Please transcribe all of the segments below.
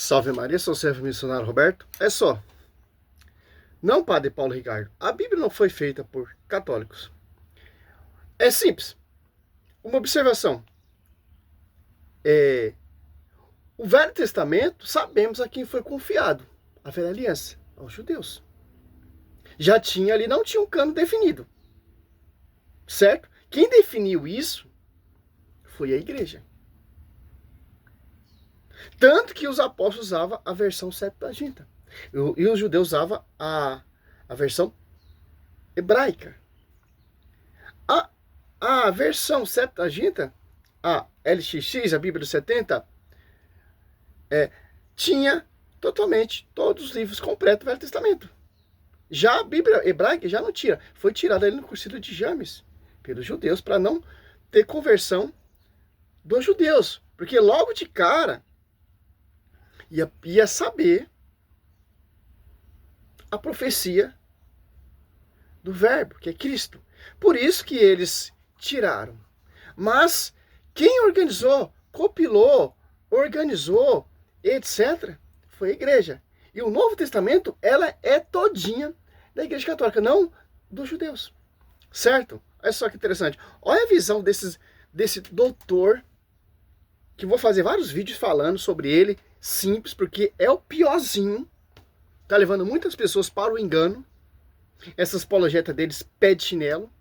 Salve Maria, sou o servo missionário Roberto. É só. Não, padre Paulo Ricardo, a Bíblia não foi feita por católicos. É simples. Uma observação. O Velho Testamento, sabemos a quem foi confiado. A Velha Aliança, aos judeus. Já tinha ali, não tinha um cano definido. Certo? Quem definiu isso foi a igreja. Tanto que os apóstolos usavam a versão Septuaginta. E os judeus usavam a versão hebraica. A versão Septuaginta, a LXX, a Bíblia dos 70, tinha totalmente todos os livros completos do Velho Testamento. Já a Bíblia hebraica já não tira. Foi tirada ali no Concílio de James pelos judeus para não ter conversão dos judeus. Porque logo de cara ia saber a profecia do verbo, que é Cristo. Por isso que eles tiraram. Mas quem organizou, compilou, organizou, etc., foi a igreja. E o Novo Testamento, ela é todinha da Igreja Católica, não dos judeus. Certo? Olha só que interessante. Olha a visão desse doutor, que vou fazer vários vídeos falando sobre ele, simples, porque é o piorzinho. Tá levando muitas pessoas para o engano. Essas apologetas deles, pé de chinelo,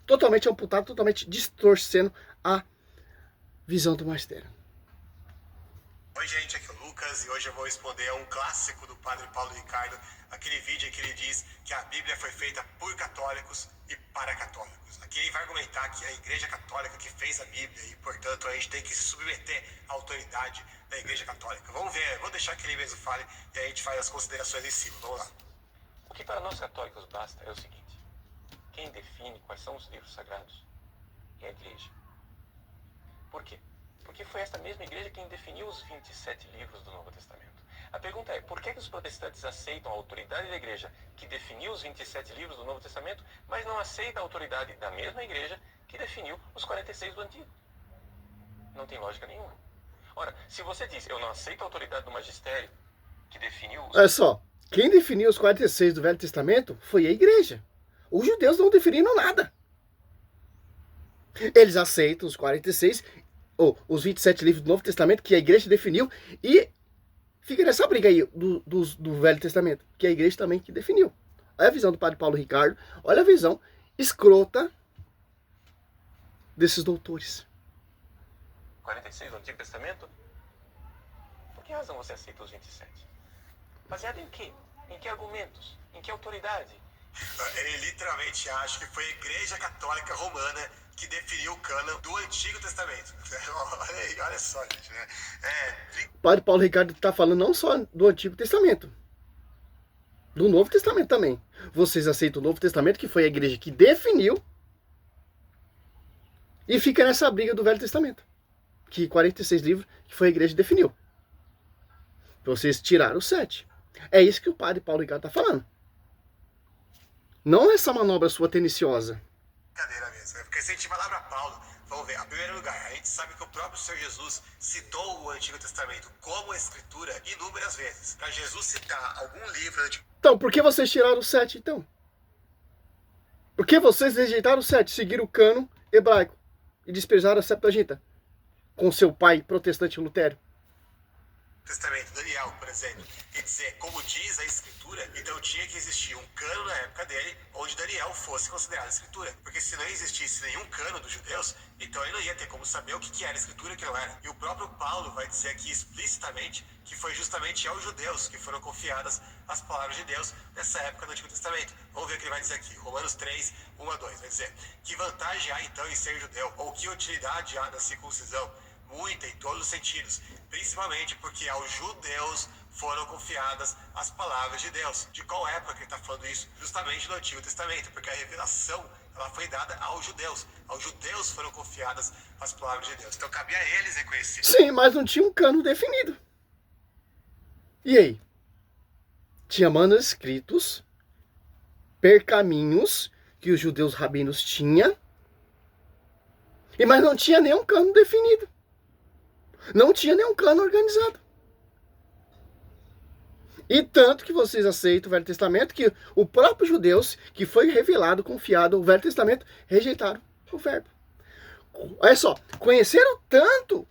totalmente amputado, totalmente distorcendo a visão do mistério. Oi gente, aqui é o Lucas e hoje eu vou responder a um clássico do Padre Paulo Ricardo, aquele vídeo em que ele diz que a Bíblia foi feita por católicos e para católicos. Aqui ele vai argumentar que a Igreja Católica que fez a Bíblia e, portanto, a gente tem que se submeter à autoridade da Igreja Católica. Vamos ver, vou deixar que ele mesmo fale e a gente faz as considerações em cima. Vamos lá. O que para nós católicos basta é o seguinte: quem define quais são os livros sagrados é a Igreja. Por quê? Porque foi esta mesma igreja quem definiu os 27 livros do Novo Testamento. A pergunta é, por que os protestantes aceitam a autoridade da igreja que definiu os 27 livros do Novo Testamento, mas não aceitam a autoridade da mesma igreja que definiu os 46 do Antigo? Não tem lógica nenhuma. Ora, se você diz, eu não aceito a autoridade do magistério que definiu os... Olha só, quem definiu os 46 do Velho Testamento foi a igreja. Os judeus não definiram nada. Eles aceitam os 46, ou os 27 livros do Novo Testamento que a igreja definiu, e fica nessa briga aí do Velho Testamento, que a igreja também que definiu. Olha a visão do padre Paulo Ricardo, olha a visão escrota desses doutores. 46 do Antigo Testamento? Por que razão você aceita os 27? Baseado em quê? Em que argumentos? Em que autoridade? Ele literalmente acha que foi a Igreja Católica Romana que definiu o cânon do Antigo Testamento. Olha só, gente, né? O padre Paulo Ricardo está falando não só do Antigo Testamento, do Novo Testamento também. Vocês aceitam o Novo Testamento, que foi a igreja que definiu, e fica nessa briga do Velho Testamento, que 46 livros que foi a igreja que definiu. Vocês tiraram os 7. É isso que o padre Paulo Ricardo está falando. Não essa manobra sua teniciosa. Brincadeira mesmo, porque se a gente vai lá para Paulo, vamos ver, em primeiro lugar, a gente sabe que o próprio Senhor Jesus citou o Antigo Testamento como escritura inúmeras vezes. Para Jesus citar algum livro... Então, por que vocês tiraram os 7, então? Por que vocês rejeitaram os 7, seguiram o cânon hebraico e desprezaram a Septuaginta com seu pai protestante Lutero? Testamento, Daniel, por exemplo, quer dizer, como diz a escritura, então tinha que existir um cano na época dele, onde Daniel fosse considerado escritura, porque se não existisse nenhum cano dos judeus, então ele não ia ter como saber o que era escritura e o que não era. E o próprio Paulo vai dizer aqui explicitamente que foi justamente aos judeus que foram confiadas as palavras de Deus nessa época do Antigo Testamento. Vamos ver o que ele vai dizer aqui, Romanos 3, 1 a 2, vai dizer, que vantagem há então em ser judeu, ou que utilidade há da circuncisão? Muita, em todos os sentidos, principalmente porque aos judeus foram confiadas as palavras de Deus. De qual época que ele está falando isso? Justamente no Antigo Testamento, porque a revelação ela foi dada aos judeus. Aos judeus foram confiadas as palavras de Deus. Então cabia a eles reconhecer. Sim, mas não tinha um cano definido. E aí? Tinha manuscritos, pergaminhos que os judeus rabinos tinham, mas não tinha nenhum cano definido. Não tinha nenhum cano organizado. E tanto que vocês aceitam o Velho Testamento, que o próprio judeus, que foi revelado, confiado o Velho Testamento, rejeitaram o verbo. Olha só, conheceram tanto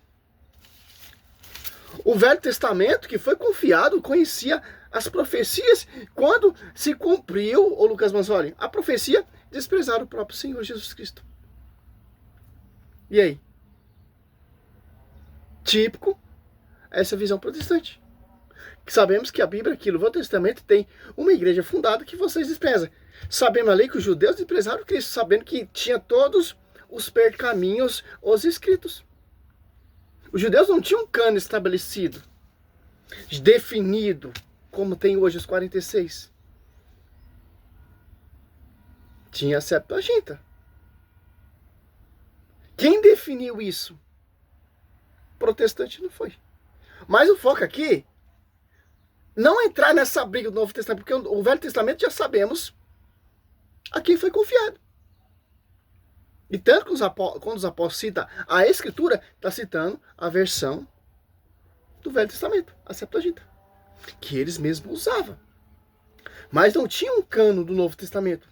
o Velho Testamento, que foi confiado, conhecia as profecias, quando se cumpriu, ô Lucas Manzoli, a profecia, desprezaram o próprio Senhor Jesus Cristo. E aí? Típico essa visão protestante. Sabemos que a Bíblia, aqui no Novo Testamento, tem uma igreja fundada que vocês desprezam. Sabemos ali que os judeus desprezaram Cristo, sabendo que tinha todos os percaminhos, os escritos. Os judeus não tinham um cano estabelecido, definido, como tem hoje os 46. Tinha a Septuaginta. Quem definiu isso? Protestante não foi. Mas o foco aqui, não entrar nessa briga do Novo Testamento, porque o Velho Testamento já sabemos a quem foi confiado. E tanto que quando os apóstolos citam a Escritura, está citando a versão do Velho Testamento, a Septuaginta, que eles mesmos usavam. Mas não tinha um cano do Novo Testamento,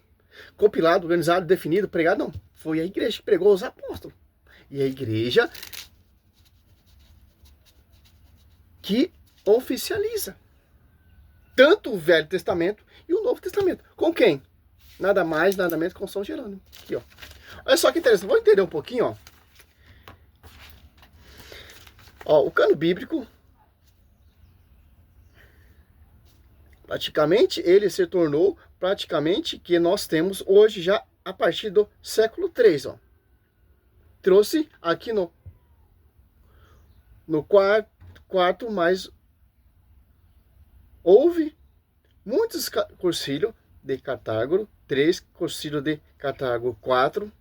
compilado, organizado, definido, pregado, não. Foi a igreja que pregou os apóstolos. E a igreja que oficializa tanto o Velho Testamento e o Novo Testamento. Com quem? Nada mais, nada menos com São Jerônimo. Aqui, ó. Olha só que interessante. Vamos entender um pouquinho, ó. Ó, o cano bíblico, praticamente, ele se tornou praticamente que nós temos hoje já a partir do século III, ó. Trouxe aqui no quarto, mas houve muitos concílios de Cartago, 3 concílios de Cartago, 4,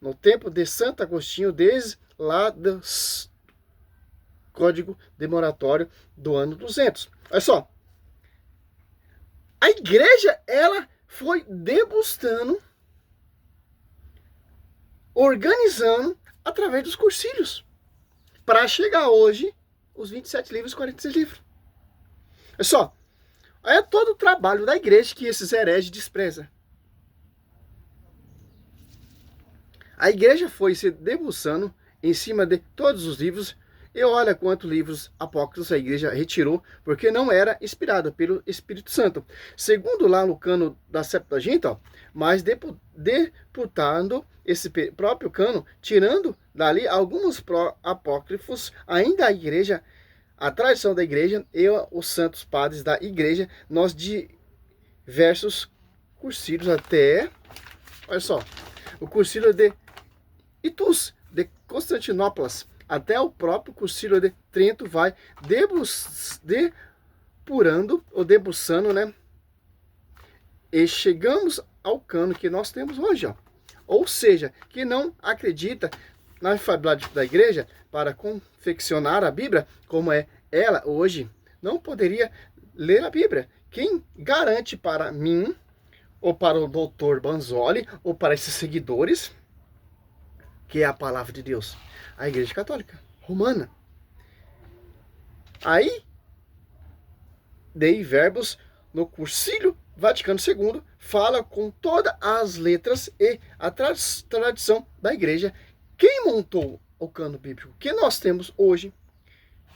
no tempo de Santo Agostinho, desde lá do Código de Moratório do ano 200. Olha só, a igreja, ela foi debustando, organizando através dos concílios, para chegar hoje os 27 livros e 46 livros. Olha só, é todo o trabalho da igreja que esses hereges desprezam. A igreja foi se debruçando em cima de todos os livros, e olha quantos livros apócrifos a igreja retirou, porque não era inspirada pelo Espírito Santo. Segundo lá no cano da Septuaginta, ó, mas deputando esse próprio cano, tirando dali alguns apócrifos, ainda a igreja, a tradição da igreja e os santos padres da igreja, nós diversos concílios até, olha só, o concílio de Itus, de Constantinopla, até o próprio concílio de Trento vai depurando, ou debuçando, né? E chegamos ao cano que nós temos hoje, ó. Ou seja, que não acredita na infalibilidade da igreja para confeccionar a Bíblia, como é ela hoje, não poderia ler a Bíblia. Quem garante para mim, ou para o doutor Manzoli, ou para esses seguidores, que é a palavra de Deus? A Igreja Católica Romana. Aí, dei verbos no Concílio Vaticano II, fala com todas as letras e a tradição da igreja. Quem montou o cano bíblico que nós temos hoje?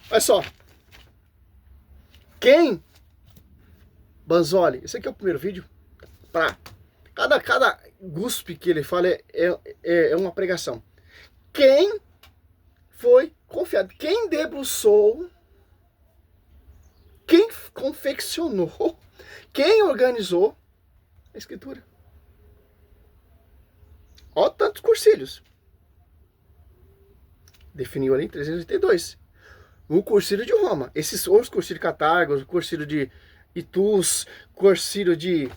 Olha só. Quem? Manzoli. Esse aqui é o primeiro vídeo. Cada guspe que ele fala é uma pregação. Quem foi confiado? Quem debruçou? Quem confeccionou? Quem organizou a escritura? Olha tantos concílios. Definiu ali em 382. O concílio de Roma. Esses outros concílios de Cartago, o concílio de Itus, concílio de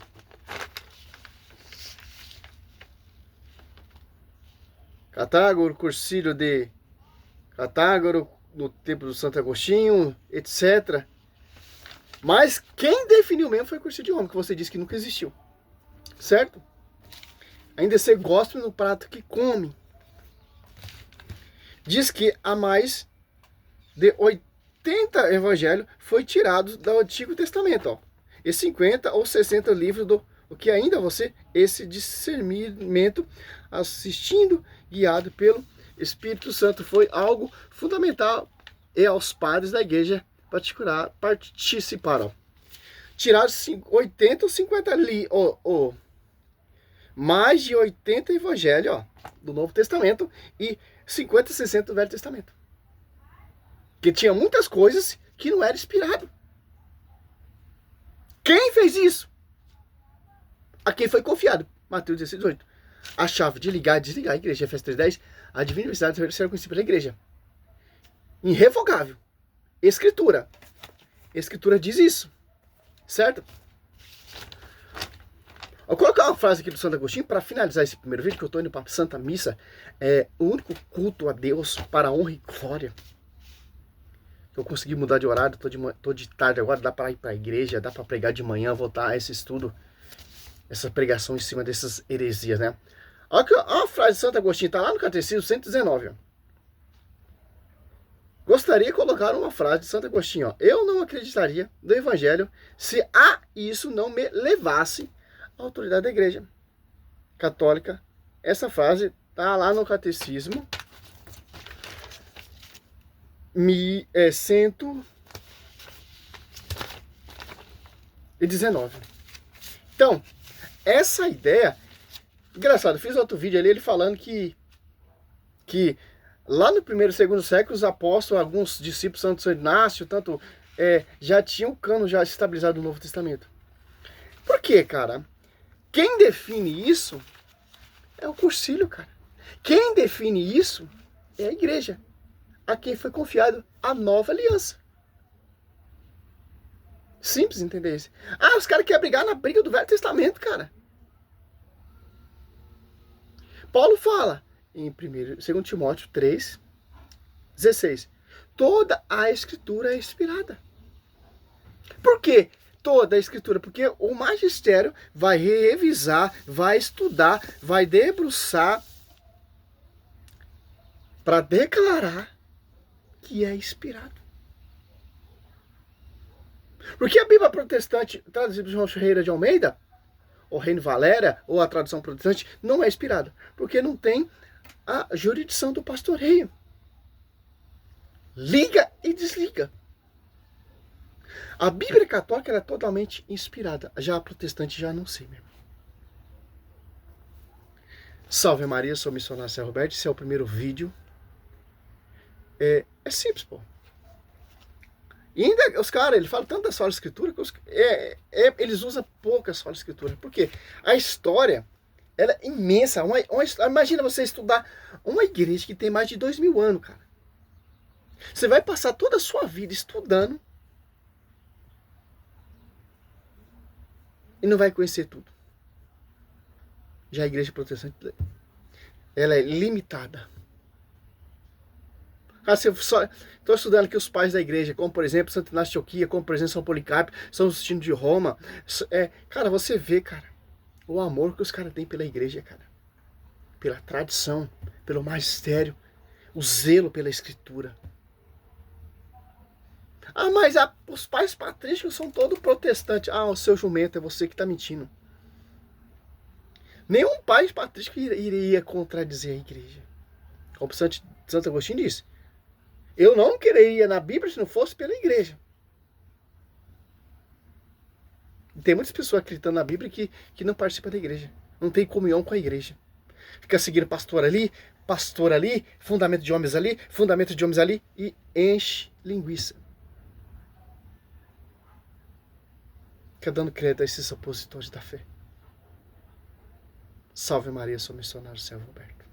Cartago, o concílio de Cartago, no tempo do Santo Agostinho, etc. Mas quem definiu mesmo foi o concílio de Roma, que você disse que nunca existiu. Certo? Ainda você gosta no prato que come. Diz que há mais de 80 evangelhos foi tirado do Antigo Testamento, ó. E 50 ou 60 livros do o que ainda você, esse discernimento, assistindo, guiado pelo Espírito Santo, foi algo fundamental e aos padres da igreja participaram. Tiraram 80 ou 50 mais de 80 evangelhos, ó, do Novo Testamento e 50, 60 do Velho Testamento. Que tinha muitas coisas que não era inspirado. Quem fez isso? A quem foi confiado. Mateus 16, 18. A chave de ligar e desligar a igreja. Efésios 3:10. A divina universidade será conhecida pela igreja. Irrevogável. Escritura. Escritura diz isso. Certo? Vou colocar uma frase aqui do Santo Agostinho para finalizar esse primeiro vídeo, que eu estou indo para a Santa Missa. É o único culto a Deus para honra e glória. Eu consegui mudar de horário, tô de tarde agora, dá para ir para a igreja, dá para pregar de manhã, voltar a esse estudo, essa pregação em cima dessas heresias, né? Olha a frase de Santo Agostinho, tá lá no Catecismo 119, ó. Gostaria de colocar uma frase de Santo Agostinho, ó. Eu não acreditaria no Evangelho se a isso não me levasse à autoridade da Igreja Católica. Essa frase tá lá no Catecismo 119. Então, essa ideia, engraçado, eu fiz outro vídeo ali, ele falando que lá no primeiro e segundo século, os apóstolos, alguns discípulos, Santo Inácio, tanto, já tinham o cano já estabilizado no Novo Testamento. Por quê, cara? Quem define isso é o concílio, cara. Quem define isso é a igreja, a quem foi confiado a nova aliança. Simples entender isso. Ah, os caras querem brigar na briga do Velho Testamento, cara. Paulo fala em 2 Timóteo 3:16. Toda a escritura é inspirada. Por quê? Toda a escritura, porque o magistério vai revisar, vai estudar, vai debruçar para declarar que é inspirado. Porque a Bíblia protestante, traduzida por João Ferreira de Almeida, ou Reino Valéria, ou a tradução protestante, não é inspirada. Porque não tem a jurisdição do pastoreio. Liga e desliga. A Bíblia católica é totalmente inspirada. Já a protestante já não sei, meu irmão. Salve Maria, sou o missionário Cé Roberto. Esse é o primeiro vídeo. É simples, pô. E ainda os caras, eles falam tanto da sola escritura que eles usam pouca sola escritura. Por quê? A história, ela é imensa. Imagina você estudar uma igreja que tem mais de 2000 anos, cara. Você vai passar toda a sua vida estudando e não vai conhecer tudo. Já a igreja protestante, ela é limitada. Estou estudando aqui os pais da igreja, como por exemplo Santo Inácio de Antioquia, como por exemplo São Policarpo, São Justino de Roma. Cara, você vê, cara, o amor que os caras têm pela igreja, cara. Pela tradição, pelo magistério, o zelo pela escritura. Ah, mas os pais patrísticos são todos protestantes. Ah, o seu jumento, é você que está mentindo. Nenhum pai patrístico iria contradizer a igreja. Como Santo Agostinho disse. Eu não quereria na Bíblia se não fosse pela igreja. Tem muitas pessoas acreditando na Bíblia que não participam da igreja. Não tem comunhão com a igreja. Fica seguindo pastor ali, fundamento de homens ali, fundamento de homens ali e enche linguiça. Fica dando crédito a esses opositores da fé. Salve Maria, sou missionário Cé Roberto.